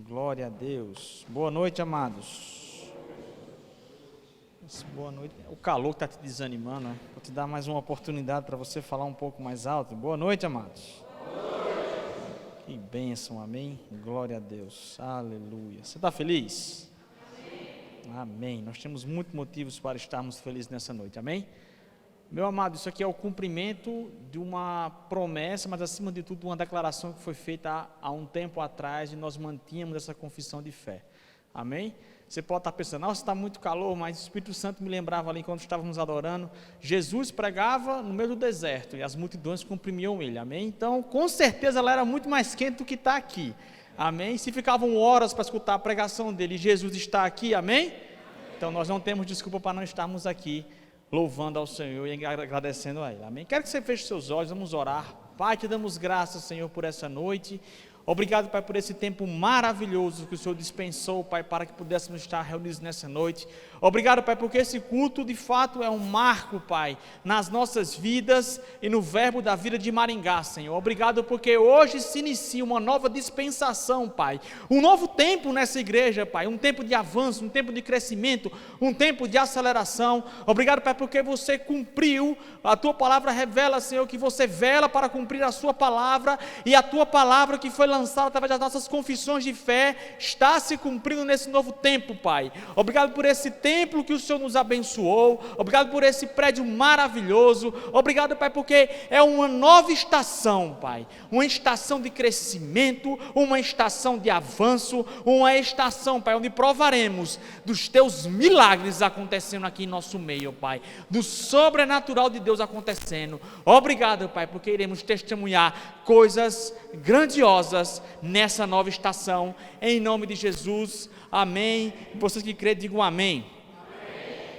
Glória a Deus. Boa noite, amados. Boa noite. O calor está te desanimando, né? Vou te dar mais uma oportunidade para você falar um pouco mais alto. Boa noite, amados. Boa noite. Que bênção, amém? Glória a Deus. Aleluia. Você está feliz? Amém. Amém. Nós temos muitos motivos para estarmos felizes nessa noite, amém? Meu amado, isso aqui é o cumprimento de uma promessa, mas acima de tudo uma declaração que foi feita há um tempo atrás e nós mantínhamos essa confissão de fé, amém? Você pode estar pensando, nossa, está muito calor, mas o Espírito Santo me lembrava ali quando estávamos adorando, Jesus pregava no meio do deserto e as multidões comprimiam ele, amém? Então, com certeza ela era muito mais quente do que está aqui, amém? Se ficavam horas para escutar a pregação dele, Jesus está aqui, amém? Então nós não temos desculpa para não estarmos aqui, louvando ao Senhor e agradecendo a Ele, amém? Quero que você feche seus olhos, vamos orar. Pai, te damos graças, Senhor, por essa noite. Obrigado, Pai, por esse tempo maravilhoso que o Senhor dispensou, Pai, para que pudéssemos estar reunidos nessa noite. Obrigado, Pai, porque esse culto, de fato, é um marco, Pai, nas nossas vidas e no verbo da vida de Maringá, Senhor. Obrigado porque hoje se inicia uma nova dispensação, Pai. Um novo tempo nessa igreja, Pai. Um tempo de avanço, um tempo de crescimento, um tempo de aceleração. Obrigado, Pai, porque você cumpriu. A Tua palavra revela, Senhor, que você vela para cumprir a Sua palavra e a Tua palavra que foi lançada através das nossas confissões de fé está se cumprindo nesse novo tempo, Pai. Obrigado por esse templo que o Senhor nos abençoou, obrigado por esse prédio maravilhoso, obrigado, Pai, porque é uma nova estação, Pai, uma estação de crescimento, uma estação de avanço, uma estação, Pai, onde provaremos dos Teus milagres acontecendo aqui em nosso meio, Pai, do sobrenatural de Deus acontecendo. Obrigado, Pai, porque iremos testemunhar coisas grandiosas nessa nova estação, em nome de Jesus, amém. Vocês que creem, digam amém.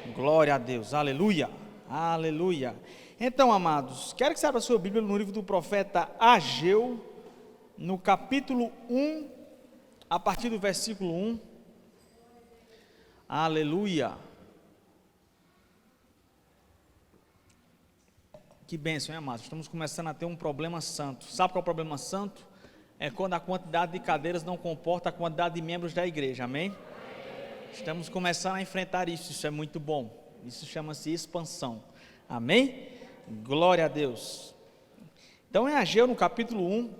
Amém. Glória a Deus, aleluia, aleluia. Então, amados, quero que você abra a sua Bíblia no livro do profeta Ageu, no capítulo 1, a partir do versículo 1, aleluia. Que bênção, hein, amados? Estamos começando a ter um problema santo. Sabe qual é o problema santo? É quando a quantidade de cadeiras não comporta a quantidade de membros da igreja, amém? Estamos começando a enfrentar isso é muito bom. Isso chama-se expansão, amém? Glória a Deus. Então em Ageu, no capítulo 1,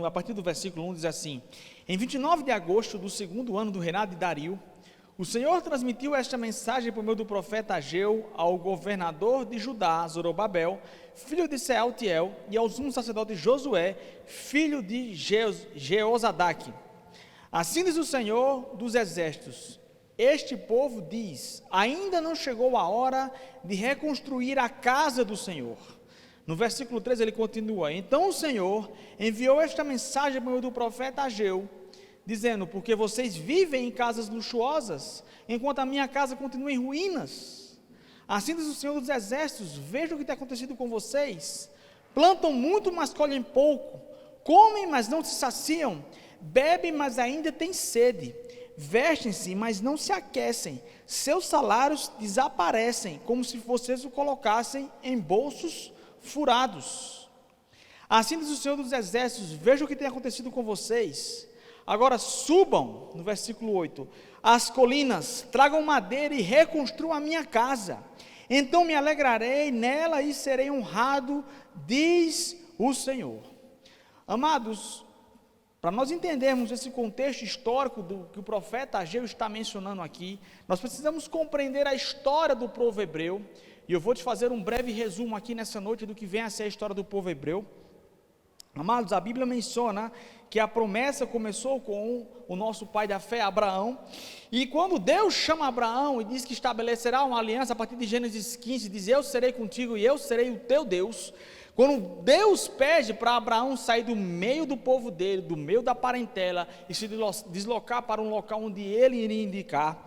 a partir do versículo 1, diz assim: em 29 de agosto do segundo ano do reinado de Dario, o Senhor transmitiu esta mensagem por meio do profeta Ageu ao governador de Judá, Zorobabel, filho de Sealtiel, e ao sumo sacerdote Josué, filho de Jeozadaque. Assim diz o Senhor dos exércitos: este povo diz, ainda não chegou a hora de reconstruir a casa do Senhor. No versículo 13 ele continua: então o Senhor enviou esta mensagem por meio do profeta Ageu, dizendo, porque vocês vivem em casas luxuosas, enquanto a minha casa continua em ruínas. Assim diz o Senhor dos exércitos: vejam o que tem acontecido com vocês. Plantam muito, mas colhem pouco. Comem, mas não se saciam. Bebem, mas ainda têm sede. Vestem-se, mas não se aquecem. Seus salários desaparecem, como se vocês o colocassem em bolsos furados. Assim diz o Senhor dos exércitos: vejam o que tem acontecido com vocês. Agora subam, no versículo 8, as colinas, tragam madeira e reconstruam a minha casa. Então me alegrarei nela e serei honrado, diz o Senhor. Amados, para nós entendermos esse contexto histórico do que o profeta Ageu está mencionando aqui, nós precisamos compreender a história do povo hebreu, e eu vou te fazer um breve resumo aqui nessa noite do que vem a ser a história do povo hebreu. Amados, a Bíblia menciona que a promessa começou com o nosso pai da fé, Abraão, e quando Deus chama Abraão e diz que estabelecerá uma aliança, a partir de Gênesis 15, diz: eu serei contigo e eu serei o teu Deus. Quando Deus pede para Abraão sair do meio do povo dele, do meio da parentela, e se deslocar para um local onde ele iria indicar,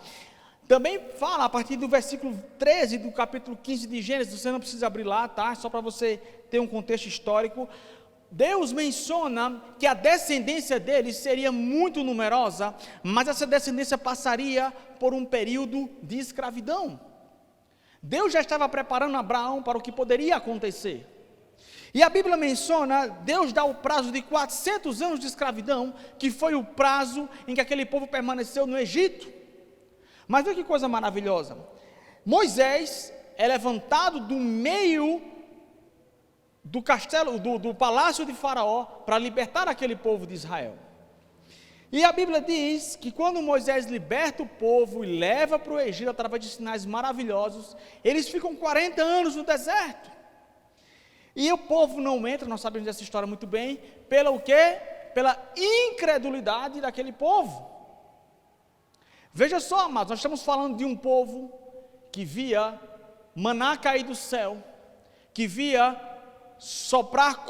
também fala a partir do versículo 13 do capítulo 15 de Gênesis, você não precisa abrir lá, tá? Só para você ter um contexto histórico. Deus menciona que a descendência dele seria muito numerosa, mas essa descendência passaria por um período de escravidão. Deus já estava preparando Abraão para o que poderia acontecer. E a Bíblia menciona, Deus dá o prazo de 400 anos de escravidão, que foi o prazo em que aquele povo permaneceu no Egito. Mas olha que coisa maravilhosa, Moisés é levantado do meio do castelo, do palácio de Faraó, para libertar aquele povo de Israel. E a Bíblia diz que quando Moisés liberta o povo e leva para o Egito através de sinais maravilhosos, eles ficam 40 anos no deserto. E o povo não entra, nós sabemos dessa história muito bem, pela o quê? Pela incredulidade daquele povo. Veja só, amados, nós estamos falando de um povo que via maná cair do céu, que via soprar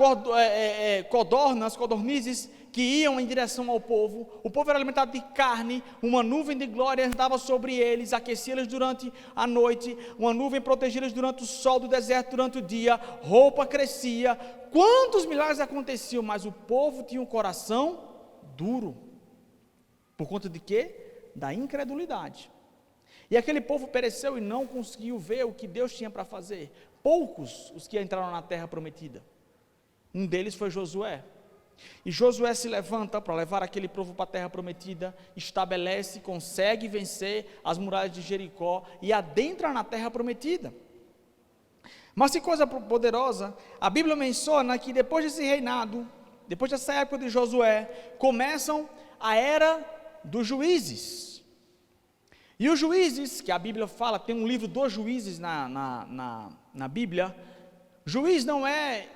codornizes que iam em direção ao povo. O povo era alimentado de carne, uma nuvem de glória andava sobre eles, aquecia-eles durante a noite, uma nuvem protegia-eles durante o sol do deserto, durante o dia, roupa crescia. Quantos milagres aconteciam, mas o povo tinha um coração duro. Por conta de quê? Da incredulidade. E aquele povo pereceu e não conseguiu ver o que Deus tinha para fazer. Poucos os que entraram na terra prometida. Um deles foi Josué. E Josué se levanta para levar aquele povo para a terra prometida, estabelece, consegue vencer as muralhas de Jericó e adentra na terra prometida. Mas que coisa poderosa, a Bíblia menciona que depois desse reinado, depois dessa época de Josué, começam a era dos juízes. E os juízes, que a Bíblia fala, tem um livro dos juízes na Bíblia. Juiz não é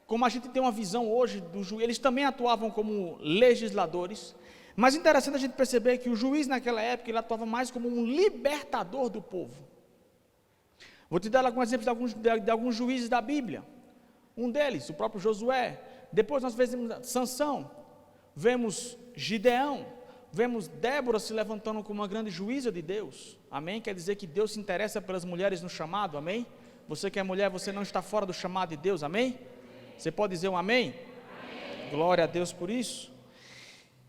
como a gente tem uma visão hoje do juiz, eles também atuavam como legisladores, mas interessante a gente perceber que o juiz naquela época, ele atuava mais como um libertador do povo. Vou te dar alguns exemplos de alguns juízes da Bíblia. Um deles, o próprio Josué. Depois nós vemos Sansão, vemos Gideão, vemos Débora se levantando como uma grande juíza de Deus. Amém? Quer dizer que Deus se interessa pelas mulheres no chamado, amém? Você que é mulher, você não está fora do chamado de Deus, amém? Você pode dizer um amém? Amém? Glória a Deus por isso.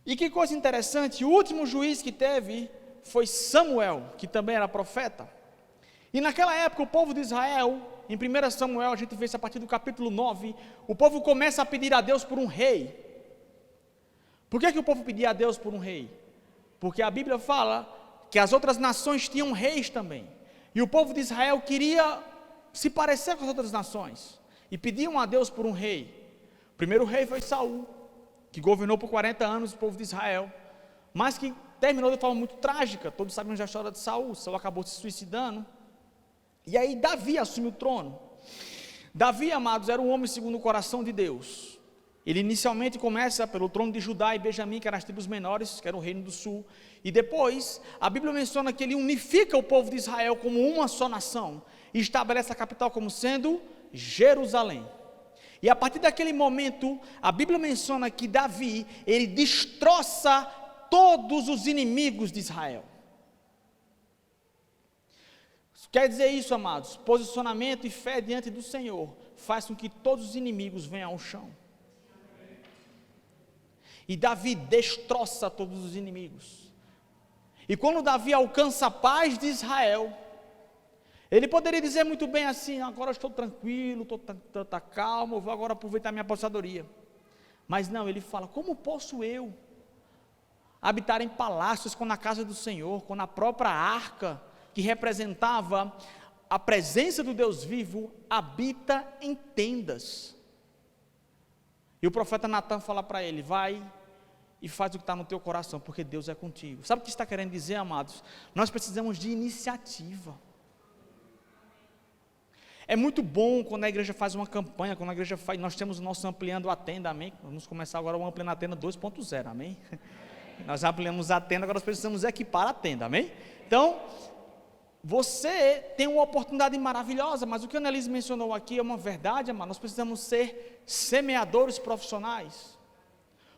E que coisa interessante, o último juiz que teve foi Samuel, que também era profeta. E naquela época o povo de Israel, em 1 Samuel, a gente vê isso a partir do capítulo 9, o povo começa a pedir a Deus por um rei. Por que o povo pedia a Deus por um rei? Porque a Bíblia fala que as outras nações tinham reis também. E o povo de Israel queria se parecer com as outras nações. E pediam a Deus por um rei. O primeiro rei foi Saul, que governou por 40 anos o povo de Israel, mas que terminou de forma muito trágica. Todos sabemos da história de Saul. Saul acabou se suicidando. E aí Davi assumiu o trono. Davi, amados, era um homem segundo o coração de Deus. Ele inicialmente começa pelo trono de Judá e Benjamim, que eram as tribos menores, que era o reino do sul. E depois, a Bíblia menciona que ele unifica o povo de Israel como uma só nação. E estabelece a capital como sendo Jerusalém. E a partir daquele momento, a Bíblia menciona que Davi, ele destroça todos os inimigos de Israel. Quer dizer isso, amados? Posicionamento e fé diante do Senhor faz com que todos os inimigos venham ao chão. E Davi destroça todos os inimigos. E quando Davi alcança a paz de Israel, ele poderia dizer muito bem assim: agora eu estou tranquilo, estou calmo, vou agora aproveitar minha aposentadoria. Mas não, ele fala: como posso eu habitar em palácios quando a casa do Senhor, quando a própria arca, que representava a presença do Deus vivo, habita em tendas? E o profeta Natan fala para ele: vai e faz o que está no teu coração, porque Deus é contigo. Sabe o que está querendo dizer, amados? Nós precisamos de iniciativa. É muito bom quando a igreja faz uma campanha, quando a igreja faz, nós temos o nosso Ampliando a Tenda, amém? Vamos começar agora o Ampliando a Tenda 2.0, amém? Nós ampliamos a tenda, agora nós precisamos equipar a tenda, amém? Então, você tem uma oportunidade maravilhosa, mas o que a Annelise mencionou aqui é uma verdade, amado. Nós precisamos ser semeadores profissionais.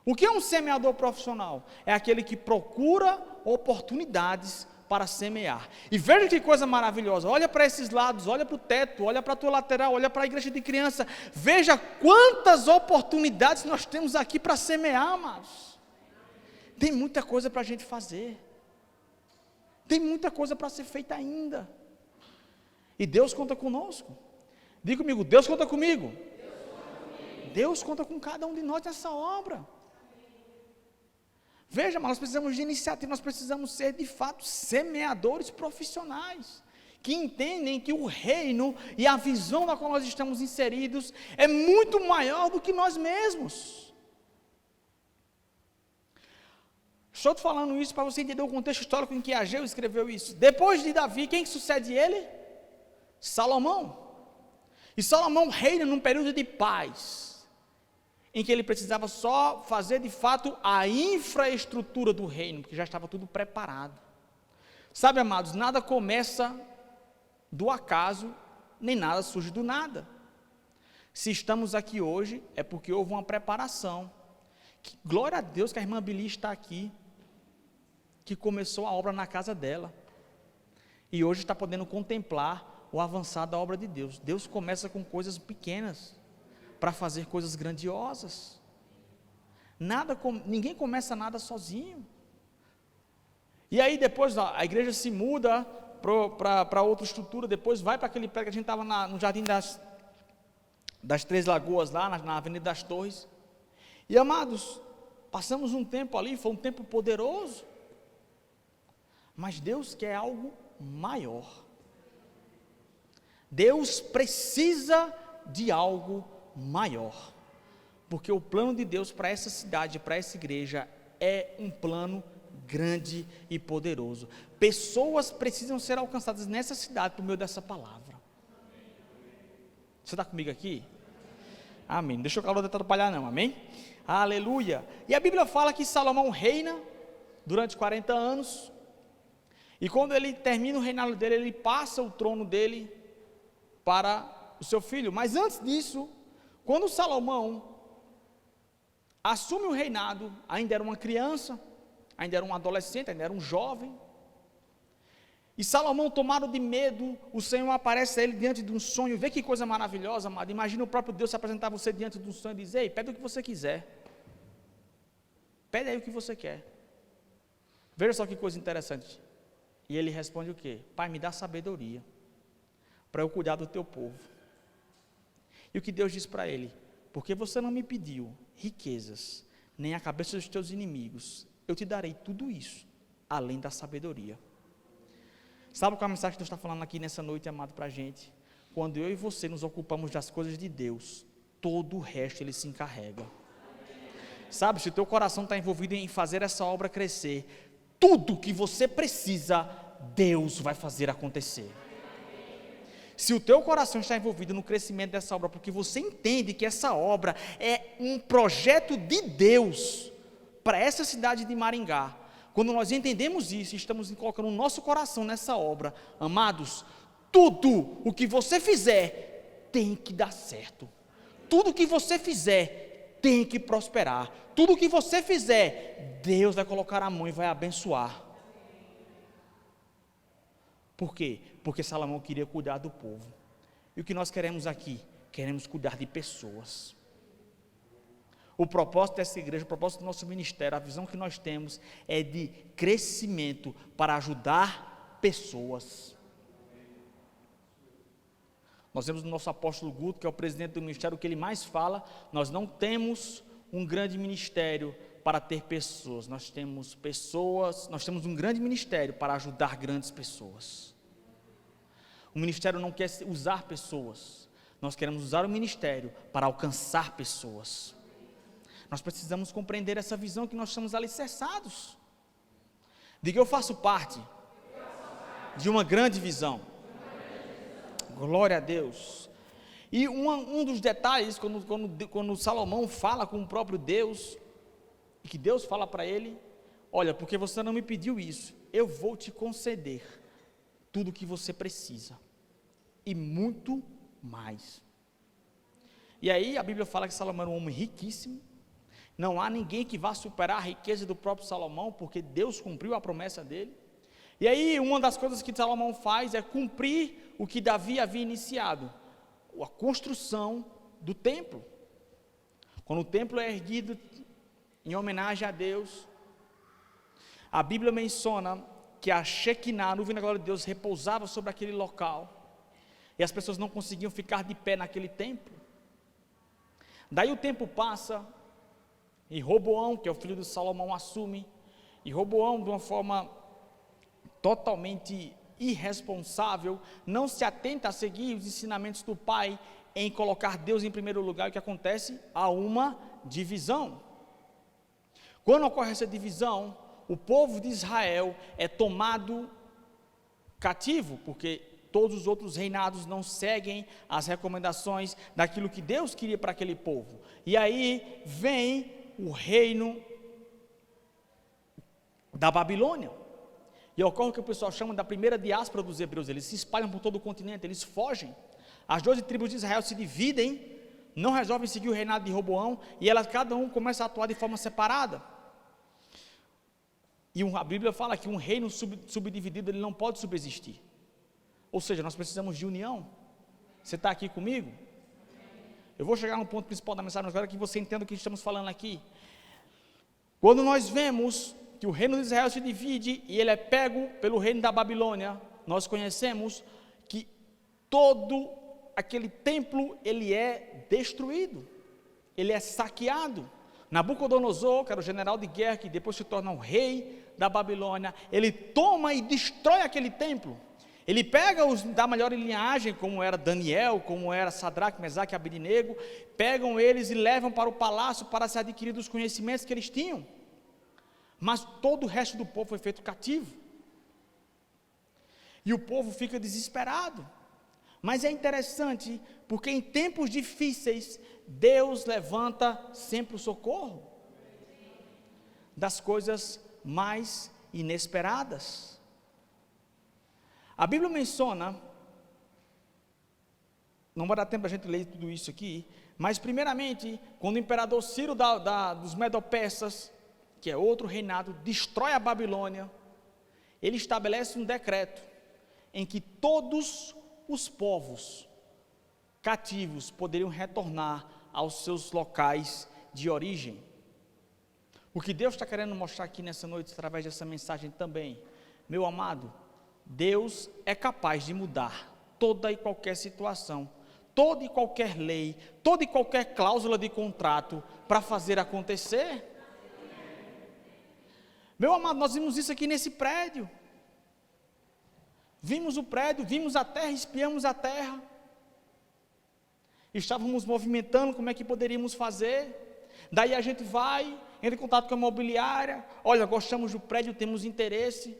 O que é um semeador profissional? É aquele que procura oportunidades para semear. E veja que coisa maravilhosa, olha para esses lados, olha para o teto, olha para a tua lateral, olha para a igreja de criança, veja quantas oportunidades nós temos aqui para semear, amados. Tem muita coisa para a gente fazer. Tem muita coisa para ser feita ainda. E Deus conta conosco. Diga comigo: Deus conta comigo. Deus conta com cada um de nós nessa obra. Veja, mas nós precisamos de iniciativa, nós precisamos ser de fato semeadores profissionais, que entendem que o reino e a visão na qual nós estamos inseridos é muito maior do que nós mesmos. Estou te falando isso para você entender o contexto histórico em que Ageu escreveu isso. Depois de Davi, quem que sucede ele? Salomão. E Salomão reina num período de paz, em que ele precisava só fazer de fato a infraestrutura do reino, porque já estava tudo preparado. Sabe, amados, nada começa do acaso, nem nada surge do nada. Se estamos aqui hoje, é porque houve uma preparação. Glória a Deus que a irmã Bili está aqui, que começou a obra na casa dela, e hoje está podendo contemplar o avançar da obra de Deus. Deus começa com coisas pequenas, para fazer coisas grandiosas. Ninguém começa nada sozinho. E aí depois a igreja se muda para outra estrutura, depois vai para aquele prédio que a gente estava no Jardim das Três Lagoas, lá na Avenida das Torres. E amados, passamos um tempo ali, foi um tempo poderoso, mas Deus quer algo maior. Deus precisa de algo maior, porque o plano de Deus para essa cidade, para essa igreja, é um plano grande e poderoso. Pessoas precisam ser alcançadas nessa cidade por meio dessa palavra. Você está comigo aqui? Amém. Não deixa o calor atrapalhar não, amém? Aleluia. E a Bíblia fala que Salomão reina durante 40 anos, e quando ele termina o reinado dele, ele passa o trono dele para o seu filho. Mas antes disso, quando Salomão assume o reinado, ainda era uma criança, ainda era um adolescente, ainda era um jovem, e Salomão, tomado de medo, o Senhor aparece a ele diante de um sonho. Vê que coisa maravilhosa, amado. Imagina o próprio Deus se apresentar a você diante de um sonho e dizer: ei, pede o que você quiser, pede aí o que você quer. Veja só que coisa interessante. E ele responde o quê? Pai, me dá sabedoria para eu cuidar do teu povo. E o que Deus diz para ele? Porque você não me pediu riquezas, nem a cabeça dos teus inimigos, eu te darei tudo isso, além da sabedoria. Sabe qual é a mensagem que Deus está falando aqui nessa noite, amado, para a gente? Quando eu e você nos ocupamos das coisas de Deus, todo o resto Ele se encarrega. Sabe, se o teu coração está envolvido em fazer essa obra crescer, tudo que você precisa, Deus vai fazer acontecer. Se o teu coração está envolvido no crescimento dessa obra, porque você entende que essa obra é um projeto de Deus para essa cidade de Maringá, quando nós entendemos isso e estamos colocando o nosso coração nessa obra, amados, tudo o que você fizer tem que dar certo, tudo o que você fizer tem que prosperar, tudo o que você fizer, Deus vai colocar a mão e vai abençoar. Por quê? Porque Salomão queria cuidar do povo. E o que nós queremos aqui? Queremos cuidar de pessoas. O propósito dessa igreja, o propósito do nosso ministério, a visão que nós temos é de crescimento para ajudar pessoas. Nós temos o nosso apóstolo Guto, que é o presidente do ministério, o que ele mais fala: nós não temos um grande ministério para ter pessoas, nós temos um grande ministério para ajudar grandes pessoas. O ministério não quer usar pessoas, nós queremos usar o ministério para alcançar pessoas. Nós precisamos compreender essa visão que nós estamos alicerçados. Diga: eu faço parte de uma grande visão. Glória a Deus. E um dos detalhes, quando Salomão fala com o próprio Deus, e que Deus fala para ele: olha, porque você não me pediu isso, eu vou te conceder tudo o que você precisa, e muito mais. E aí a Bíblia fala que Salomão era um homem riquíssimo, não há ninguém que vá superar a riqueza do próprio Salomão, porque Deus cumpriu a promessa dele. E aí uma das coisas que Salomão faz é cumprir o que Davi havia iniciado, a construção do templo. Quando o templo é erguido em homenagem a Deus, a Bíblia menciona que a Shekinah, a nuvem da glória de Deus, repousava sobre aquele local, e as pessoas não conseguiam ficar de pé naquele templo. Daí o tempo passa, e Roboão, que é o filho de Salomão, assume, e Roboão, de uma forma totalmente irresponsável, não se atenta a seguir os ensinamentos do pai em colocar Deus em primeiro lugar. O que acontece? Há uma divisão. Quando ocorre essa divisão, o povo de Israel é tomado cativo, porque todos os outros reinados não seguem as recomendações daquilo que Deus queria para aquele povo. E aí vem o reino da Babilônia. E ocorre o que o pessoal chama da primeira diáspora dos hebreus. Eles se espalham por todo o continente, eles fogem. As 12 tribos de Israel se dividem, não resolvem seguir o reinado de Roboão, e elas, cada um começa a atuar de forma separada. E a Bíblia fala que um reino subdividido, ele não pode subsistir. Ou seja, nós precisamos de união. Você está aqui comigo? Eu vou chegar no ponto principal da mensagem agora, que você entenda o que estamos falando aqui. Quando nós vemos que o reino de Israel se divide e ele é pego pelo reino da Babilônia, nós conhecemos que todo aquele templo, ele é destruído, ele é saqueado. Nabucodonosor, que era o general de guerra, que depois se torna o rei da Babilônia, ele toma e destrói aquele templo. Ele pega os da melhor linhagem, como era Daniel, como era Sadraque, Mesaque e Abednego, pegam eles e levam para o palácio para se adquirir dos conhecimentos que eles tinham. Mas todo o resto do povo foi feito cativo. E o povo fica desesperado. Mas é interessante, porque em tempos difíceis, Deus levanta sempre o socorro das coisas mais inesperadas. A Bíblia menciona, não vai dar tempo a gente ler tudo isso aqui, mas primeiramente, quando o imperador Ciro dos Medo-Persas, que é outro reinado, destrói a Babilônia, ele estabelece um decreto em que todos os povos cativos poderiam retornar aos seus locais de origem. O que Deus está querendo mostrar aqui nessa noite, através dessa mensagem também, meu amado, Deus é capaz de mudar toda e qualquer situação, toda e qualquer lei, toda e qualquer cláusula de contrato para fazer acontecer. Meu amado, nós vimos isso aqui nesse prédio. Vimos o prédio, vimos a terra, espiamos a terra. Estávamos movimentando como é que poderíamos fazer. Daí a gente vai, entra em contato com a imobiliária. Olha, gostamos do prédio, temos interesse.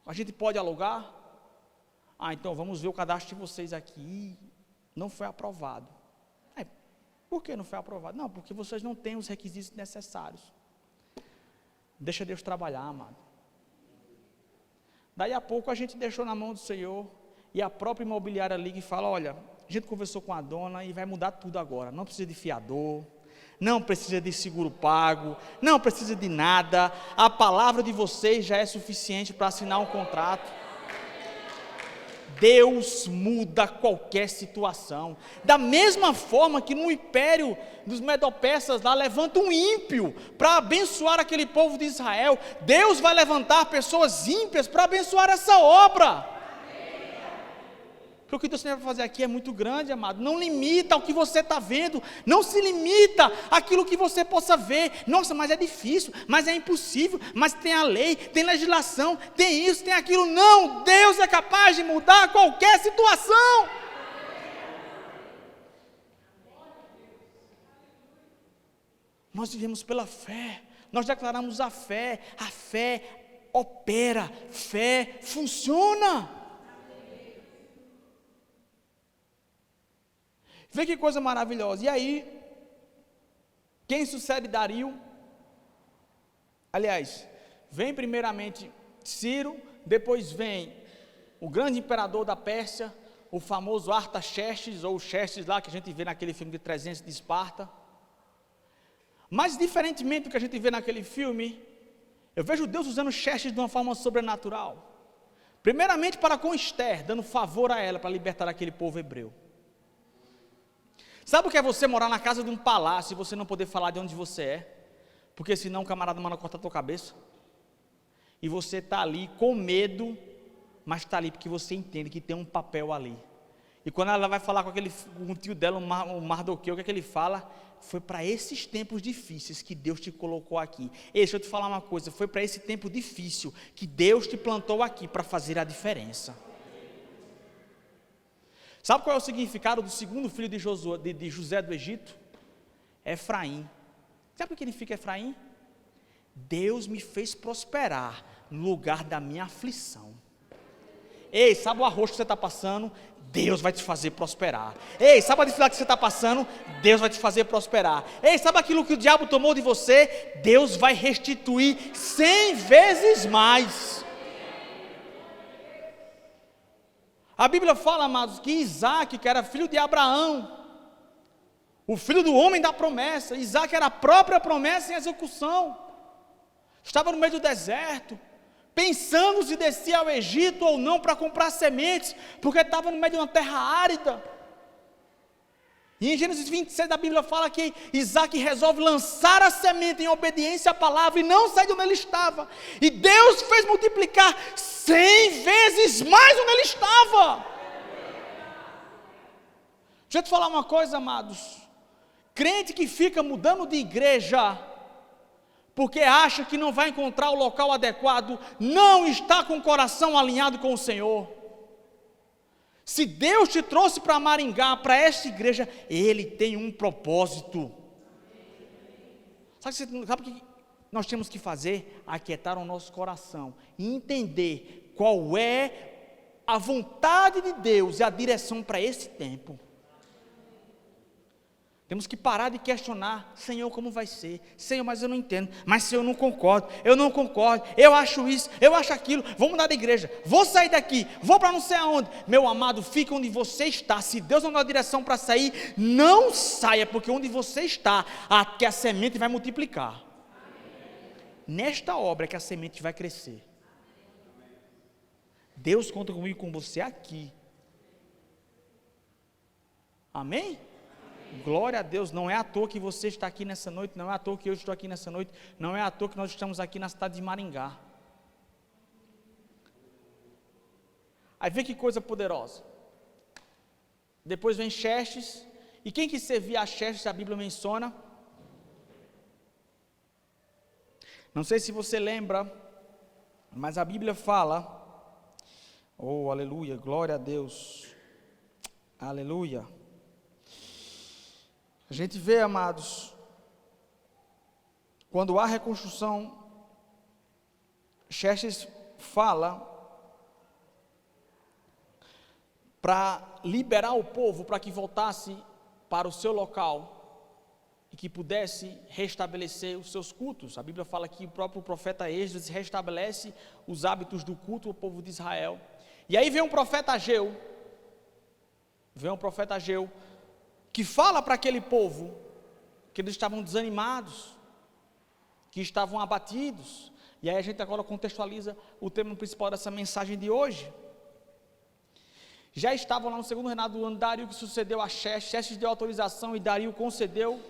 A gente pode alugar? Então vamos ver o cadastro de vocês aqui. Não foi aprovado. Por que não foi aprovado? Não, porque vocês não têm os requisitos necessários. Deixa Deus trabalhar, amado. Daí a pouco a gente deixou na mão do Senhor, e a própria imobiliária liga e fala: olha, a gente conversou com a dona e vai mudar tudo agora. Não precisa de fiador, não precisa de seguro pago, não precisa de nada. A palavra de vocês já é suficiente para assinar um contrato. Deus muda qualquer situação. Da mesma forma que no império dos Medo-Persas lá, levanta um ímpio para abençoar aquele povo de Israel, Deus vai levantar pessoas ímpias para abençoar essa obra. Porque o que Deus tem para fazer aqui é muito grande, amado. Não limita ao que você está vendo, não se limita àquilo que você possa ver. Nossa, mas é difícil, mas é impossível, mas tem a lei, tem legislação, tem isso, tem aquilo. Não, Deus é capaz de mudar qualquer situação. Nós vivemos pela fé, nós declaramos a fé opera, fé funciona. Vê que coisa maravilhosa. E aí, quem sucede Dario? Aliás, vem primeiramente Ciro, depois vem o grande imperador da Pérsia, o famoso Artaxerxes, ou Xerxes lá, que a gente vê naquele filme de 300 de Esparta. Mas diferentemente do que a gente vê naquele filme, eu vejo Deus usando Xerxes de uma forma sobrenatural. Primeiramente para com Ester, dando favor a ela para libertar aquele povo hebreu. Sabe o que é você morar na casa de um palácio e você não poder falar de onde você é? Porque senão o camarada manda cortar a tua cabeça. E você está ali com medo, mas está ali porque você entende que tem um papel ali. E quando ela vai falar com um tio dela, o Mardoqueu, o que é que ele fala? Foi para esses tempos difíceis que Deus te colocou aqui. Ei, deixa eu te falar uma coisa, foi para esse tempo difícil que Deus te plantou aqui para fazer a diferença. Sabe qual é o significado do segundo filho de José do Egito? Efraim. Sabe o que significa Efraim? Deus me fez prosperar no lugar da minha aflição. Ei, sabe o arroz que você está passando? Deus vai te fazer prosperar. Ei, sabe a dificuldade que você está passando? Deus vai te fazer prosperar. Ei, sabe aquilo que o diabo tomou de você? Deus vai restituir 100 vezes mais. A Bíblia fala, amados, que Isaac, que era filho de Abraão, o filho do homem da promessa, Isaac era a própria promessa em execução, estava no meio do deserto, pensando se descia ao Egito ou não para comprar sementes, porque estava no meio de uma terra árida. E em Gênesis 26 a Bíblia fala que Isaac resolve lançar a semente em obediência à palavra e não sair de onde ele estava. E Deus fez multiplicar 100 vezes mais onde ele estava. Deixa eu te falar uma coisa, amados. Crente que fica mudando de igreja porque acha que não vai encontrar o local adequado, não está com o coração alinhado com o Senhor. Se Deus te trouxe para Maringá, para esta igreja, Ele tem um propósito. Sabe o que nós temos que fazer? Aquietar o nosso coração e entender qual é a vontade de Deus e a direção para esse tempo. Temos que parar de questionar, Senhor, como vai ser? Senhor, mas eu não entendo, mas Senhor, eu não concordo, eu acho isso, eu acho aquilo, vou mudar de igreja, vou sair daqui, vou para não sei aonde. Meu amado, fica onde você está. Se Deus não dá direção para sair, não saia, porque onde você está, que a semente vai multiplicar. Nesta obra é que a semente vai crescer. Deus conta comigo e com você aqui. Amém? Glória a Deus. Não é à toa que você está aqui nessa noite, não é à toa que eu estou aqui nessa noite, não é à toa que nós estamos aqui na cidade de Maringá. Aí vê que coisa poderosa. Depois vem Xerxes, e quem que servia a Xerxes, a Bíblia menciona? Não sei se você lembra, mas a Bíblia fala, oh aleluia, glória a Deus, aleluia. A gente vê, amados, quando há reconstrução, Xerxes fala para liberar o povo para que voltasse para o seu local e que pudesse restabelecer os seus cultos. A Bíblia fala que o próprio profeta Esdras restabelece os hábitos do culto ao povo de Israel. E aí vem um profeta Ageu, que fala para aquele povo que eles estavam desanimados, que estavam abatidos. E aí a gente agora contextualiza o tema principal dessa mensagem de hoje. Já estavam lá no segundo reinado do ano Dario, que sucedeu a Xerxes deu autorização e Dario concedeu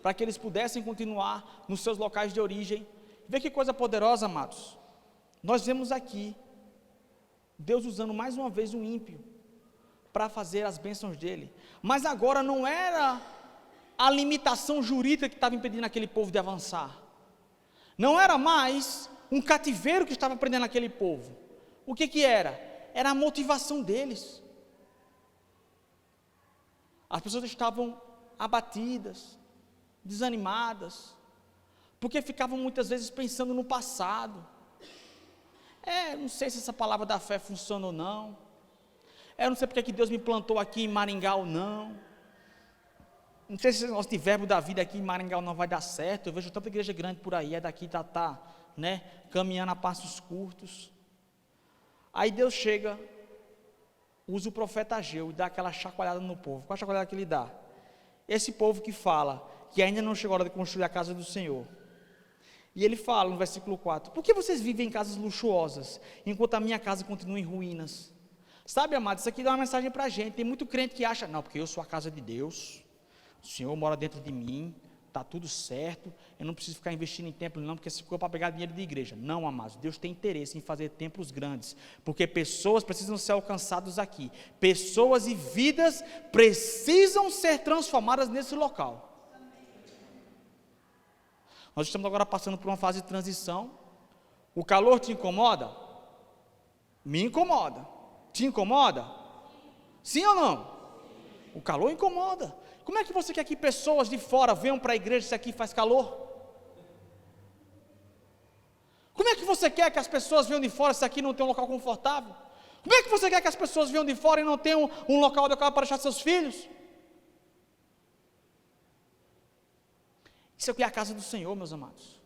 para que eles pudessem continuar nos seus locais de origem. Vê que coisa poderosa, amados. Nós vemos aqui Deus usando mais uma vez um ímpio para fazer as bênçãos dele. Mas agora não era a limitação jurídica que estava impedindo aquele povo de avançar. Não era mais um cativeiro que estava prendendo aquele povo. O que era? Era a motivação deles. As pessoas estavam abatidas, desanimadas, porque ficavam muitas vezes pensando no passado. Não sei se essa palavra da fé funciona ou não. Eu não sei porque que Deus me plantou aqui em Maringá ou não. Não sei se esse negócio de verbo da vida aqui em Maringá não vai dar certo. Eu vejo tanta igreja grande por aí, daqui né, caminhando a passos curtos. Aí Deus chega, usa o profeta Ageu e dá aquela chacoalhada no povo. Qual a chacoalhada que ele dá? Esse povo que fala que ainda não chegou a hora de construir a casa do Senhor. E ele fala no versículo 4, por que vocês vivem em casas luxuosas, enquanto a minha casa continua em ruínas? Sabe, amado, isso aqui dá uma mensagem para a gente. Tem muito crente que acha, não, porque eu sou a casa de Deus, o Senhor mora dentro de mim, está tudo certo, eu não preciso ficar investindo em templo não, porque se for para pegar dinheiro de igreja. Não, amados, Deus tem interesse em fazer templos grandes, porque pessoas precisam ser alcançadas aqui, pessoas e vidas precisam ser transformadas nesse local. Nós estamos agora passando por uma fase de transição. O calor te incomoda? Me incomoda. Te incomoda? Sim ou não? O calor incomoda. Como é que você quer que pessoas de fora venham para a igreja se aqui faz calor? Como é que você quer que as pessoas venham de fora se aqui não tem um local confortável? Como é que você quer que as pessoas venham de fora e não tenham um local adequado para deixar seus filhos? Isso aqui é a casa do Senhor, meus amados.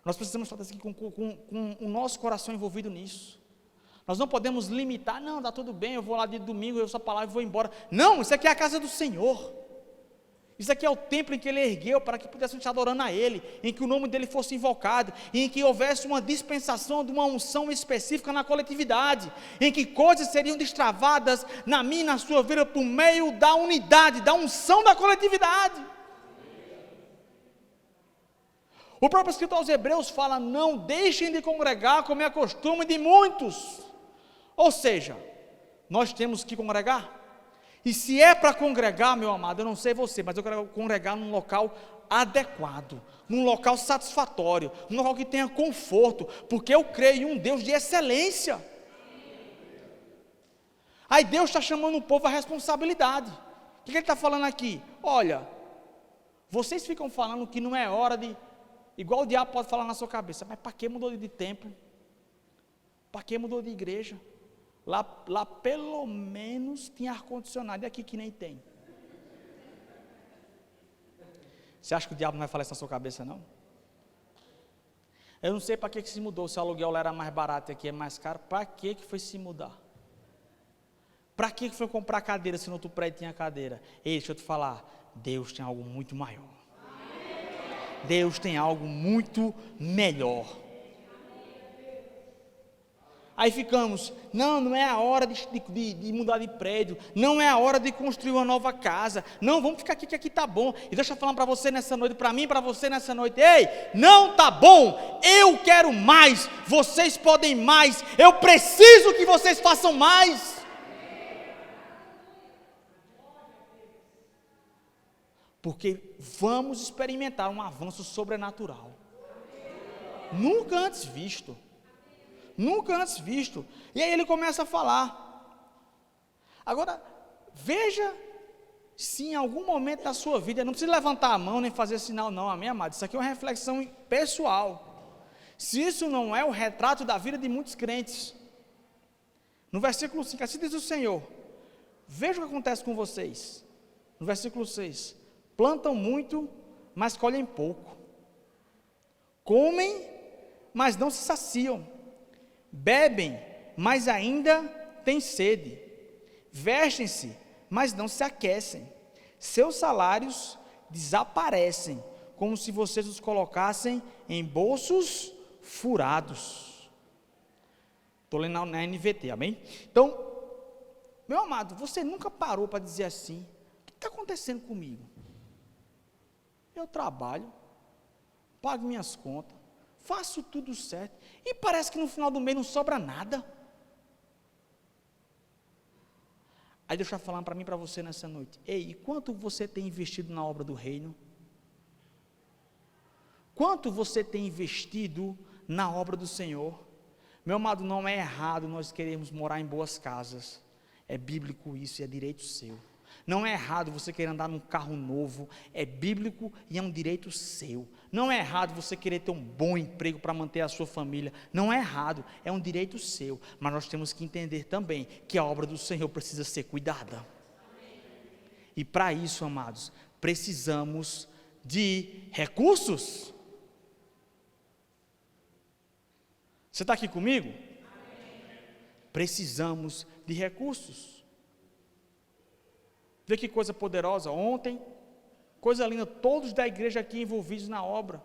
Nós precisamos estar aqui com o nosso coração envolvido nisso. Nós não podemos limitar, não, dá tudo bem, eu vou lá de domingo, eu só palavra e vou embora. Não, isso aqui é a casa do Senhor. Isso aqui é o templo em que Ele ergueu para que pudéssemos estar adorando a Ele, em que o nome dEle fosse invocado, em que houvesse uma dispensação de uma unção específica na coletividade, em que coisas seriam destravadas na minha e na sua vida por meio da unidade, da unção da coletividade. O próprio escritor aos Hebreus fala, não deixem de congregar como é costume de muitos. Ou seja, nós temos que congregar. E se é para congregar, meu amado, eu não sei você, mas eu quero congregar num local adequado, num local satisfatório, num local que tenha conforto, porque eu creio em um Deus de excelência. Aí Deus está chamando o povo à responsabilidade. O que Ele está falando aqui? Olha, vocês ficam falando que não é hora de... Igual o diabo pode falar na sua cabeça, mas para que mudou de templo? Para que mudou de igreja? Lá pelo menos tinha ar-condicionado, e aqui que nem tem. Você acha que o diabo não vai falar isso na sua cabeça, não? Eu não sei para que se mudou, se o aluguel lá era mais barato e aqui é mais caro, para que foi se mudar? Para que foi comprar cadeira se no outro prédio tinha cadeira? Ei, deixa eu te falar, Deus tem algo muito maior. Deus tem algo muito melhor. Aí ficamos, não é a hora de mudar de prédio, não é a hora de construir uma nova casa, não, vamos ficar aqui que aqui está bom. E deixa eu falar para você nessa noite, para mim e para você nessa noite, ei, não está bom, eu quero mais, vocês podem mais, eu preciso que vocês façam mais. Porque vamos experimentar um avanço sobrenatural, nunca antes visto. Nunca antes visto. E aí ele começa a falar. Agora, veja se em algum momento da sua vida, não precisa levantar a mão nem fazer sinal não, amém, amado? Isso aqui é uma reflexão pessoal. Se isso não é o retrato da vida de muitos crentes. No versículo 5, assim diz o Senhor, veja o que acontece com vocês. No versículo 6, plantam muito, mas colhem pouco. Comem, mas não se saciam. Bebem, mas ainda têm sede. Vestem-se, mas não se aquecem. Seus salários desaparecem, como se vocês os colocassem em bolsos furados. Estou lendo na NVT, amém? Então, meu amado, você nunca parou para dizer assim, o que está acontecendo comigo? Eu trabalho, pago minhas contas, faço tudo certo, e parece que no final do mês não sobra nada. Aí deixa eu falar para mim e para você nessa noite, ei, e quanto você tem investido na obra do reino? Quanto você tem investido na obra do Senhor? Meu amado, não é errado nós queremos morar em boas casas, é bíblico isso e é direito seu. Não é errado você querer andar num carro novo, é bíblico e é um direito seu. Não é errado você querer ter um bom emprego para manter a sua família, não é errado, é um direito seu. Mas nós temos que entender também que a obra do Senhor precisa ser cuidada. E para isso, amados, precisamos de recursos. Você está aqui comigo? Precisamos de recursos. Vê que coisa poderosa, ontem, coisa linda, todos da igreja aqui envolvidos na obra.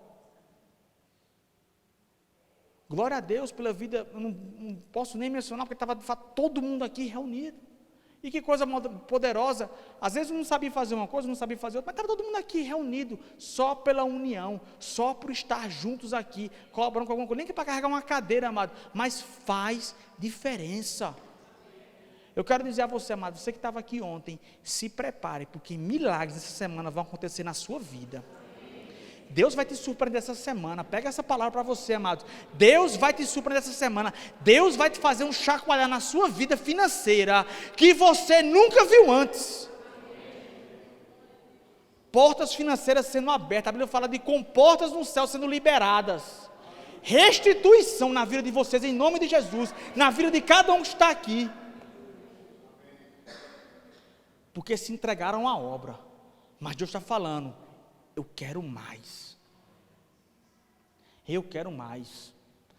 Glória a Deus pela vida, eu não posso nem mencionar, porque estava de fato todo mundo aqui reunido. E que coisa poderosa. Às vezes não sabia fazer uma coisa, não sabia fazer outra, mas estava todo mundo aqui reunido, só pela união, só por estar juntos aqui, colaborando com alguma coisa, nem que para carregar uma cadeira, amado, mas faz diferença. Eu quero dizer a você, amado, você que estava aqui ontem, se prepare, porque milagres essa semana vão acontecer na sua vida. Deus vai te surpreender essa semana. Pega essa palavra para você, amado. Deus vai te surpreender essa semana. Deus vai te fazer um chacoalhar na sua vida financeira que você nunca viu antes. Portas financeiras sendo abertas. A Bíblia fala de comportas no céu sendo liberadas. Restituição na vida de vocês em nome de Jesus, na vida de cada um que está aqui. Porque se entregaram à obra. Mas Deus está falando, eu quero mais. Eu quero mais.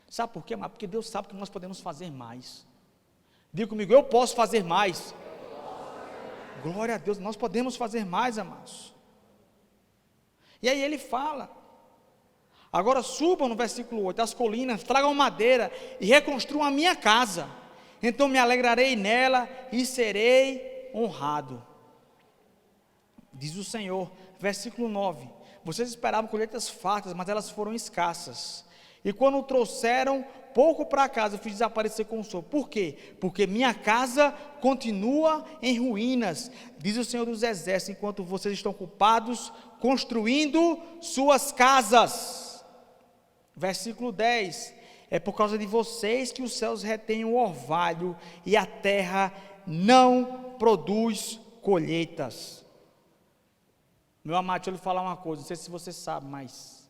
Sabe por quê, amado? Porque Deus sabe que nós podemos fazer mais. Diga comigo, eu posso fazer mais. Glória a Deus, nós podemos fazer mais, amados. E aí ele fala, agora subam no versículo 8, as colinas, tragam madeira e reconstruam a minha casa. Então me alegrarei nela e serei honrado. Diz o Senhor, versículo 9, vocês esperavam colheitas fartas, mas elas foram escassas. E quando trouxeram pouco para casa, eu fiz desaparecer com o sopro. Por quê? Porque minha casa continua em ruínas, diz o Senhor dos Exércitos, enquanto vocês estão ocupados construindo suas casas. Versículo 10, é por causa de vocês que os céus retêm o orvalho e a terra não produz colheitas. Meu amado, deixa eu lhe falar uma coisa, não sei se você sabe, mas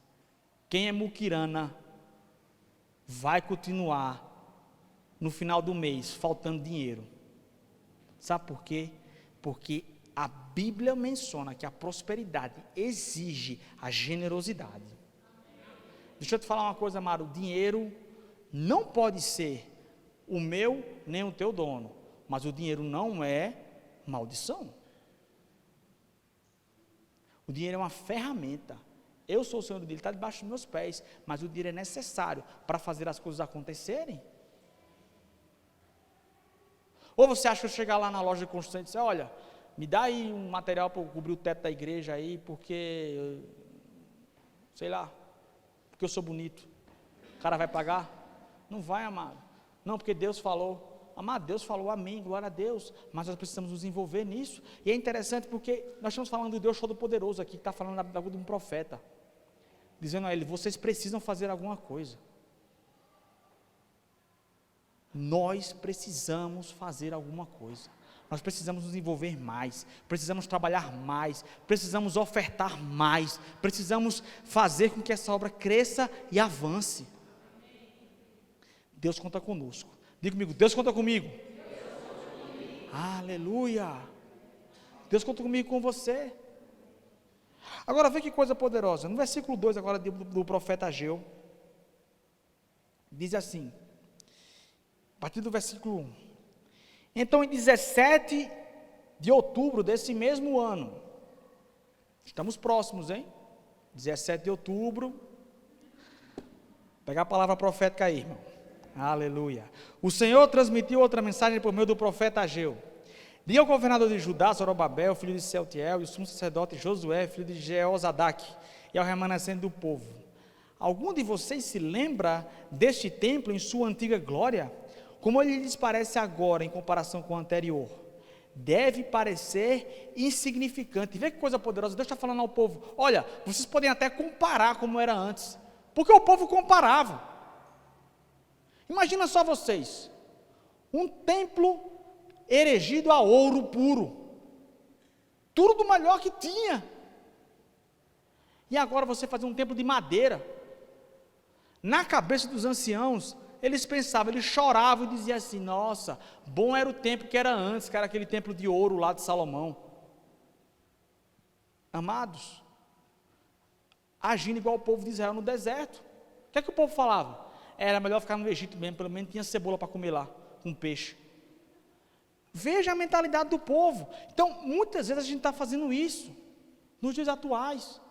quem é muquirana vai continuar no final do mês faltando dinheiro. Sabe por quê? Porque a Bíblia menciona que a prosperidade exige a generosidade. Deixa eu te falar uma coisa, amado, o dinheiro não pode ser o meu nem o teu dono, mas o dinheiro não é maldição. O dinheiro é uma ferramenta. Eu sou o Senhor dele, está debaixo dos meus pés, mas o dinheiro é necessário para fazer as coisas acontecerem. Ou você acha que eu chegar lá na loja de construção e dizer, olha, me dá aí um material para eu cobrir o teto da igreja aí, porque, sei lá, porque eu sou bonito. O cara vai pagar? Não vai, amado. Não, porque Deus falou. Amado, Deus falou, amém, glória a Deus, mas nós precisamos nos envolver nisso. E é interessante porque nós estamos falando do Deus Todo-Poderoso aqui, que está falando de um profeta, dizendo a ele, vocês precisam fazer alguma coisa. Nós precisamos fazer alguma coisa. Nós precisamos nos envolver mais, precisamos trabalhar mais, precisamos ofertar mais, precisamos fazer com que essa obra cresça e avance. Deus conta conosco. Diga comigo, Deus conta comigo. Deus conta comigo. Aleluia. Deus conta comigo e com você. Agora vê que coisa poderosa. No versículo 2 agora do profeta Ageu, diz assim, a partir do versículo 1. Então em 17 de outubro desse mesmo ano, estamos próximos, hein? 17 de outubro, pegar a palavra profética aí, irmão. Aleluia. O Senhor transmitiu outra mensagem por meio do profeta Ageu. Diga ao governador de Judá, Zorobabel, filho de Sealtiel, e o sumo sacerdote Josué, filho de Jeozadaque, e ao remanescente do povo. Algum de vocês se lembra deste templo em sua antiga glória? Como ele lhes parece agora em comparação com o anterior? Deve parecer insignificante. Vê que coisa poderosa. Deus está falando ao povo, olha, vocês podem até comparar como era antes, porque o povo comparava. Imagina só vocês, um templo erigido a ouro puro, tudo do melhor que tinha, e agora você fazer um templo de madeira. Na cabeça dos anciãos, eles pensavam, eles choravam e diziam assim, nossa, bom era o templo que era antes, que era aquele templo de ouro lá de Salomão. Amados, agindo igual o povo de Israel no deserto, o que é que o povo falava? Era melhor ficar no Egito mesmo, pelo menos tinha cebola para comer lá, com peixe. Veja a mentalidade do povo. Então, muitas vezes a gente está fazendo isso, nos dias atuais.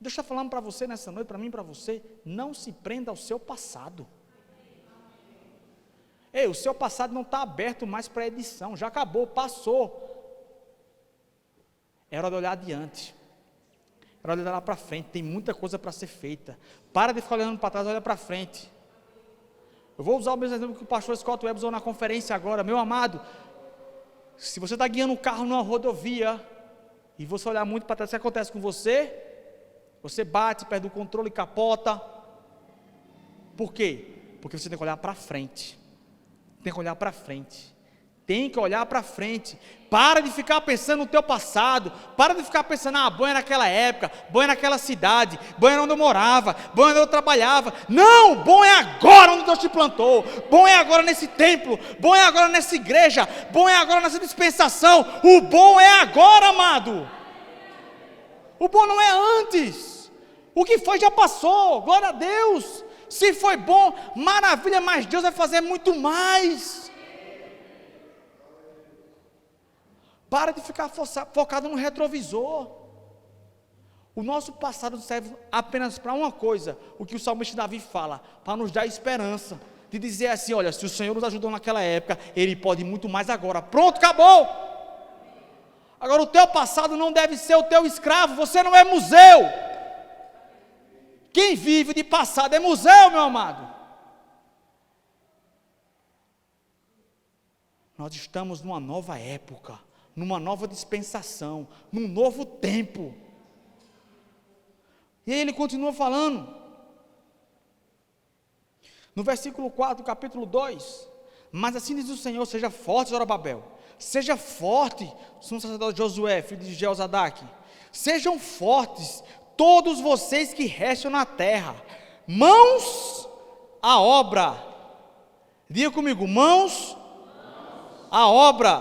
Deus está falando para você nessa noite, para mim e para você, não se prenda ao seu passado. Ei, o seu passado não está aberto mais para edição, já acabou, passou. É hora de olhar adiante, é hora de olhar lá para frente, tem muita coisa para ser feita. Para de ficar olhando para trás, olha para frente. Eu vou usar o mesmo exemplo que o pastor Scott Webb usou na conferência agora. Meu amado, se você está guiando um carro numa rodovia, e você olhar muito para trás, o que acontece com você? Você bate, perde o controle, capota. Por quê? Porque você tem que olhar para frente. Tem que olhar para frente. Tem que olhar para frente. Para de ficar pensando no teu passado. Para de ficar pensando, bom era naquela época, bom era naquela cidade, bom era onde eu morava, bom era onde eu trabalhava. Não, bom é agora onde Deus te plantou. Bom é agora nesse templo, bom é agora nessa igreja, bom é agora nessa dispensação. O bom é agora, amado. O bom não é antes. O que foi já passou, glória a Deus. Se foi bom, maravilha, mas Deus vai fazer muito mais. Para de ficar focado no retrovisor. O nosso passado serve apenas para uma coisa, o que o salmista Davi fala, para nos dar esperança, de dizer assim, olha, se o Senhor nos ajudou naquela época, Ele pode muito mais agora. Pronto, acabou. Agora o teu passado não deve ser o teu escravo, você não é museu. Quem vive de passado é museu, meu amado. Nós estamos numa nova época, numa nova dispensação, num novo tempo. E aí ele continua falando, no versículo 4 do capítulo 2, mas assim diz o Senhor, seja forte, Zorobabel, seja forte, sumo sacerdote Josué, filho de Jeozadak, sejam fortes, todos vocês que restam na terra, mãos à obra, diga comigo, mãos à obra,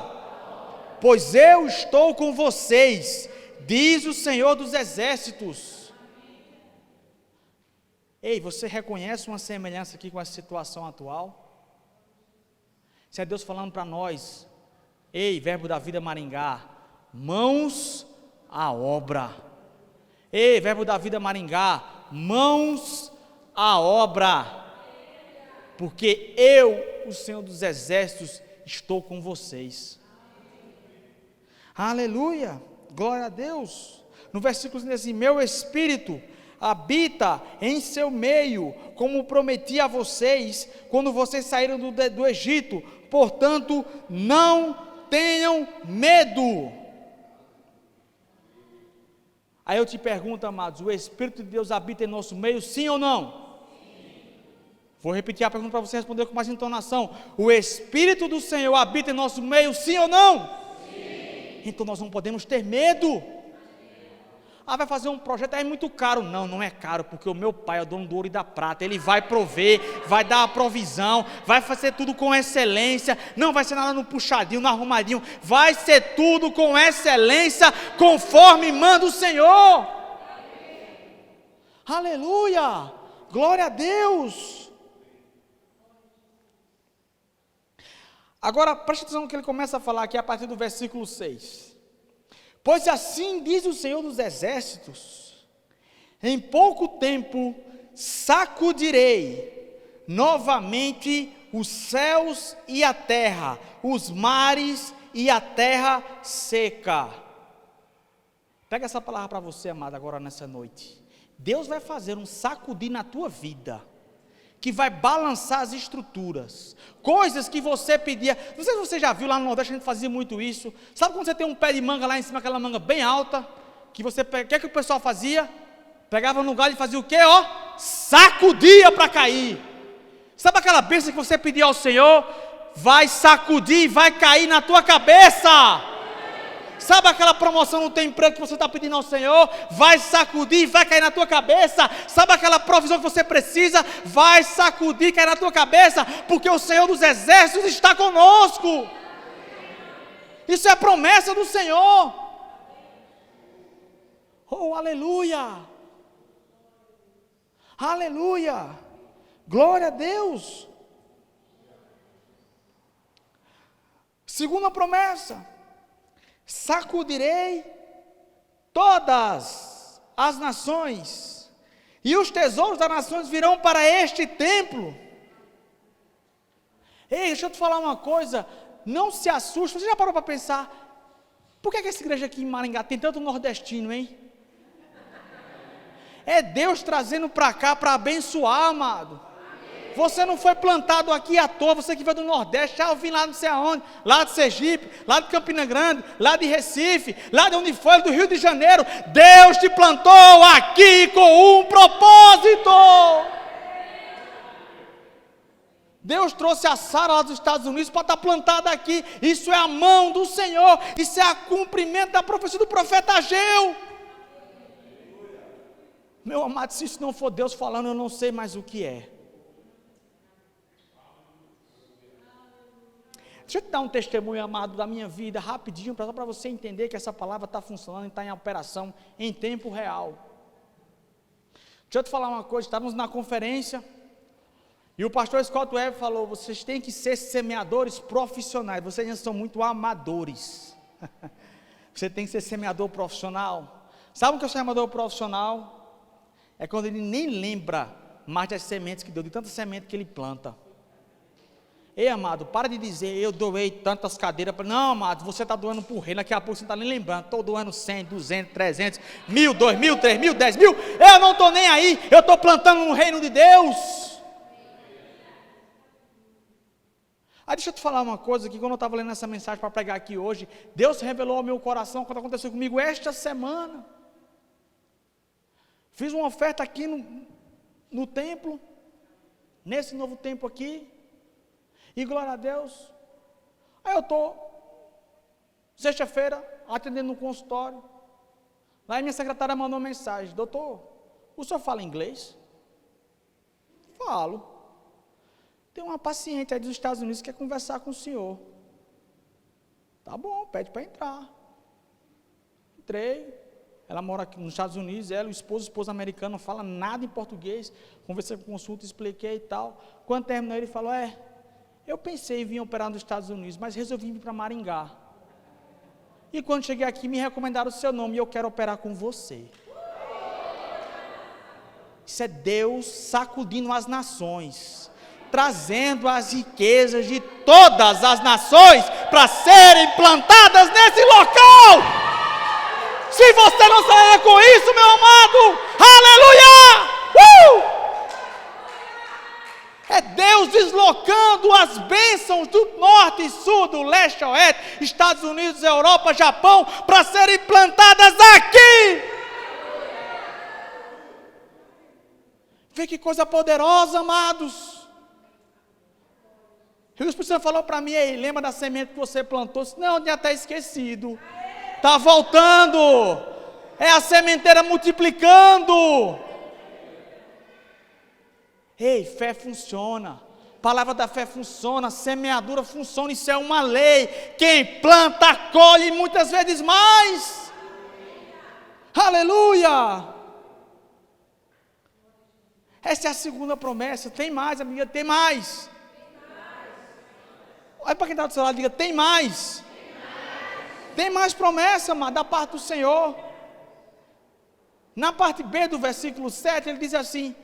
pois eu estou com vocês, diz o Senhor dos exércitos. Ei, você reconhece uma semelhança aqui com a situação atual? Se é Deus falando para nós, ei, Verbo da Vida Maringá, mãos à obra. Ei, Verbo da Vida Maringá, mãos à obra. Porque eu, o Senhor dos exércitos, estou com vocês. Aleluia, glória a Deus. No versículo diz assim, meu espírito habita em seu meio, como prometi a vocês, quando vocês saíram do Egito, portanto, não tenham medo. Aí eu te pergunto, amados, o Espírito de Deus habita em nosso meio, sim ou não? Sim. Vou repetir a pergunta para você responder com mais entonação, o Espírito do Senhor habita em nosso meio, sim ou não? Sim. Então nós não podemos ter medo. Vai fazer um projeto, é muito caro. Não, não é caro, porque o meu pai é o dono do ouro e da prata, ele vai prover, vai dar a provisão, vai fazer tudo com excelência, não vai ser nada no puxadinho, no arrumadinho, vai ser tudo com excelência, conforme manda o Senhor. Aleluia, glória a Deus. Agora, preste atenção no que ele começa a falar aqui a partir do versículo 6. Pois assim diz o Senhor dos exércitos, em pouco tempo sacudirei novamente os céus e a terra, os mares e a terra seca. Pega essa palavra para você, amado, agora nessa noite. Deus vai fazer um sacudir na tua vida, que vai balançar as estruturas, coisas que você pedia. Não sei se você já viu lá no Nordeste, a gente fazia muito isso. Sabe quando você tem um pé de manga lá em cima, aquela manga bem alta, que você, o que é que o pessoal fazia? Pegava no galho e fazia o quê? Sacudia para cair. Sabe aquela bênção que você pediu ao Senhor? Vai sacudir e vai cair na tua cabeça. Sabe aquela promoção no teu emprego que você está pedindo ao Senhor? Vai sacudir e vai cair na tua cabeça. Sabe aquela provisão que você precisa? Vai sacudir e cair na tua cabeça, porque o Senhor dos exércitos está conosco. Isso é a promessa do Senhor. Oh, aleluia. Aleluia. Glória a Deus. Segunda promessa. Sacudirei todas as nações, e os tesouros das nações virão para este templo. Ei, deixa eu te falar uma coisa, não se assuste. Você já parou para pensar, por que essa igreja aqui em Maringá tem tanto nordestino, hein? É Deus trazendo para cá para abençoar, amado. Você não foi plantado aqui à toa, você que veio do Nordeste, eu vim lá não sei aonde, lá de Sergipe, lá de Campina Grande, lá de Recife, lá de onde foi, do Rio de Janeiro. Deus te plantou aqui com um propósito. Deus trouxe a Sara lá dos Estados Unidos para estar plantada aqui. Isso é a mão do Senhor, isso é a cumprimento da profecia do profeta Ageu. Meu amado, se isso não for Deus falando, eu não sei mais o que é. Deixa eu te dar um testemunho, amado, da minha vida, rapidinho, só para você entender que essa palavra está funcionando e está em operação em tempo real. Deixa eu te falar uma coisa, estávamos na conferência, e o pastor Scott Webb falou, vocês têm que ser semeadores profissionais, vocês ainda são muito amadores. Você tem que ser semeador profissional. Sabe o que é semeador profissional? É quando ele nem lembra mais das sementes que deu, de tanta semente que ele planta. Ei, amado, para de dizer, eu doei tantas cadeiras. Não, amado, você está doando para o reino, daqui a pouco você não está nem lembrando. Estou doando 100, 200, 300, 1.000, 2.000, 3.000, 10.000. Eu não estou nem aí, eu estou plantando no reino de Deus. Aí deixa eu te falar uma coisa, que quando eu estava lendo essa mensagem para pregar aqui hoje, Deus revelou ao meu coração quando aconteceu comigo esta semana. Fiz uma oferta aqui no templo, nesse novo templo aqui, e glória a Deus. Aí eu estou, sexta-feira, atendendo no consultório, aí minha secretária mandou uma mensagem, doutor, o senhor fala inglês? Falo. Tem uma paciente aí dos Estados Unidos que quer conversar com o senhor. Tá bom, pede para entrar. Entrei. Ela mora aqui nos Estados Unidos, ela, o esposo americano, não fala nada em português. Conversei com o consulta, expliquei e tal. Quando terminou, ele falou, eu pensei em vir operar nos Estados Unidos, mas resolvi vir para Maringá. E quando cheguei aqui, me recomendaram o seu nome, e eu quero operar com você. Isso é Deus sacudindo as nações, trazendo as riquezas de todas as nações, para serem plantadas nesse local. Se você não sair com isso, meu amado, aleluia! É Deus deslocando as bênçãos do norte e sul, do leste ao oeste, Estados Unidos, Europa, Japão, para serem plantadas aqui. Vê que coisa poderosa, amados. E o Espírito Santo falou para mim, lembra da semente que você plantou? Não, já está esquecido. Está voltando, é a sementeira multiplicando. Ei, fé funciona, palavra da fé funciona, semeadura funciona, isso é uma lei. Quem planta, colhe muitas vezes mais. Aleluia. Essa é a segunda promessa. Tem mais, amiga, tem mais. Olha para quem está do seu lado, diga, tem mais. Tem mais promessa, amado, da parte do Senhor. Na parte B do versículo 7, ele diz assim,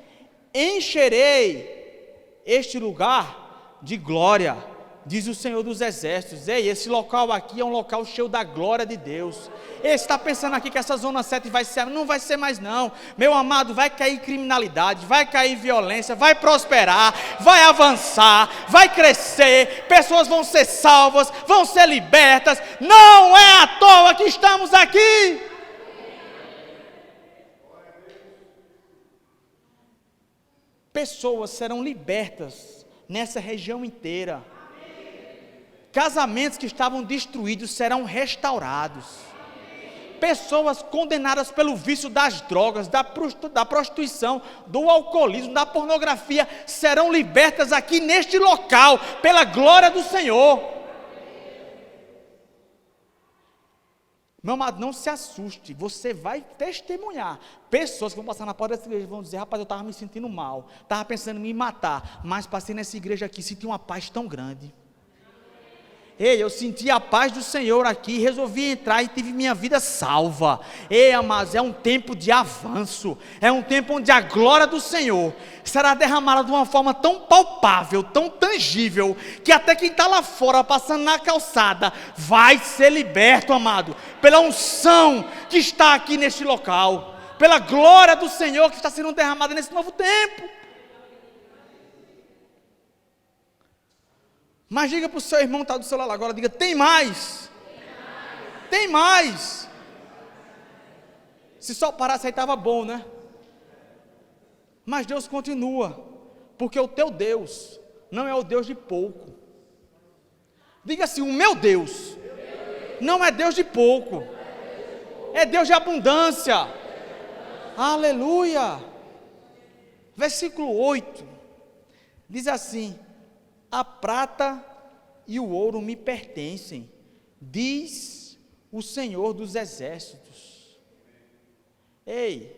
encherei este lugar de glória, diz o Senhor dos Exércitos. Ei, esse local aqui é um local cheio da glória de Deus. Você está pensando aqui que essa zona 7 vai ser, não vai ser mais não, meu amado, vai cair criminalidade, vai cair violência, vai prosperar, vai avançar, vai crescer, pessoas vão ser salvas, vão ser libertas, não é à toa que estamos aqui. Pessoas serão libertas nessa região inteira. Casamentos que estavam destruídos serão restaurados. Pessoas condenadas pelo vício das drogas, da prostituição, do alcoolismo, da pornografia, serão libertas aqui neste local, pela glória do Senhor. Meu amado, não se assuste, você vai testemunhar. Pessoas que vão passar na porta dessa igreja e vão dizer, rapaz, eu estava me sentindo mal, estava pensando em me matar, mas passei nessa igreja aqui e senti uma paz tão grande. Ei, eu senti a paz do Senhor aqui, resolvi entrar e tive minha vida salva. Ei, amados, é um tempo de avanço, é um tempo onde a glória do Senhor será derramada de uma forma tão palpável, tão tangível, que até quem está lá fora, passando na calçada, vai ser liberto, amado, pela unção que está aqui neste local, pela glória do Senhor que está sendo derramada nesse novo tempo. Mas diga para o seu irmão que está do seu lado agora, diga, tem mais. Tem mais. Se só parasse aí estava bom, né? Mas Deus continua, porque o teu Deus não é o Deus de pouco. Diga assim, o meu Deus não é Deus de pouco, é Deus de abundância. Aleluia. Versículo 8, diz assim, a prata e o ouro me pertencem, diz o Senhor dos exércitos. Ei,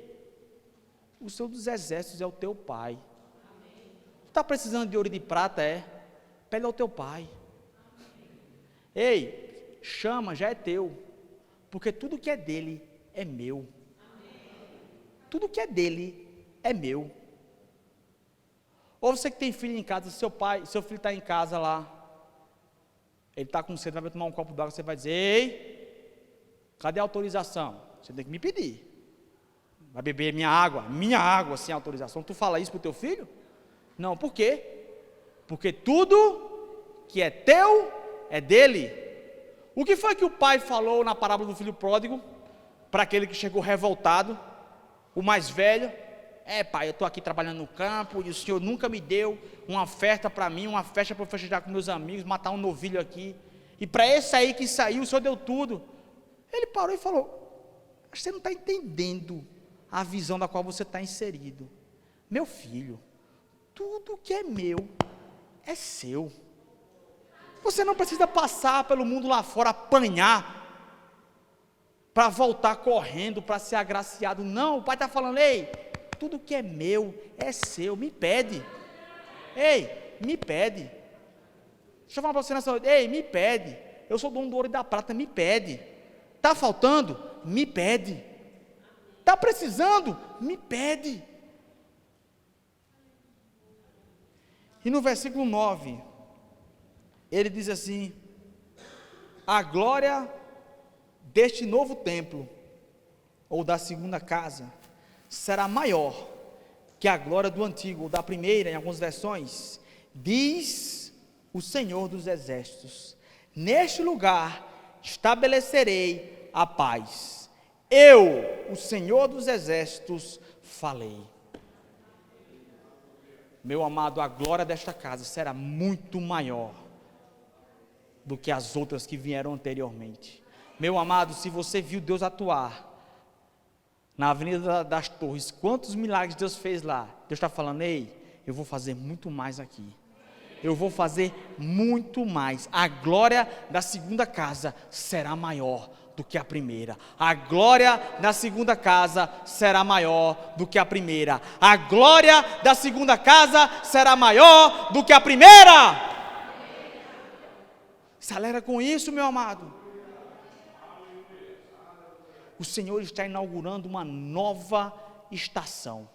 o Senhor dos exércitos é o teu Pai. Está precisando de ouro e de prata? Pede ao teu Pai. Ei, chama, já é teu, porque tudo que é dele é meu. Tudo que é dele é meu. Ou você que tem filho em casa, seu filho está em casa lá, ele está com sede, vai tomar um copo d'água, você vai dizer, ei, cadê a autorização? Você tem que me pedir. Vai beber minha água sem autorização. Tu fala isso para o teu filho? Não, por quê? Porque tudo que é teu é dele. O que foi que o pai falou na parábola do filho pródigo, para aquele que chegou revoltado, o mais velho? Pai, eu estou aqui trabalhando no campo e o Senhor nunca me deu uma oferta para mim, uma festa para eu festejar com meus amigos, matar um novilho aqui. E para esse aí que saiu, o Senhor deu tudo. Ele parou e falou, você não está entendendo a visão da qual você está inserido. Meu filho, tudo que é meu é seu. Você não precisa passar pelo mundo lá fora, apanhar, para voltar correndo, para ser agraciado. Não, o pai está falando, ei, tudo que é meu é seu, me pede. Ei, me pede. Deixa eu falar para você nessa noite, ei, me pede. Eu sou dono do ouro e da prata, me pede. Está faltando? Me pede. Está precisando? Me pede. E no versículo 9, ele diz assim, a glória deste novo templo, ou da segunda casa, será maior que a glória do antigo, ou da primeira, em algumas versões, diz o Senhor dos exércitos, neste lugar estabelecerei a paz, eu, o Senhor dos exércitos, falei. Meu amado, a glória desta casa será muito maior do que as outras que vieram anteriormente. Meu amado, se você viu Deus atuar na Avenida das Torres, quantos milagres Deus fez lá? Deus está falando, ei, eu vou fazer muito mais aqui. Eu vou fazer muito mais. A glória da segunda casa será maior do que a primeira. A glória da segunda casa será maior do que a primeira. A glória da segunda casa será maior do que a primeira. Se alegra com isso, meu amado. O Senhor está inaugurando uma nova estação.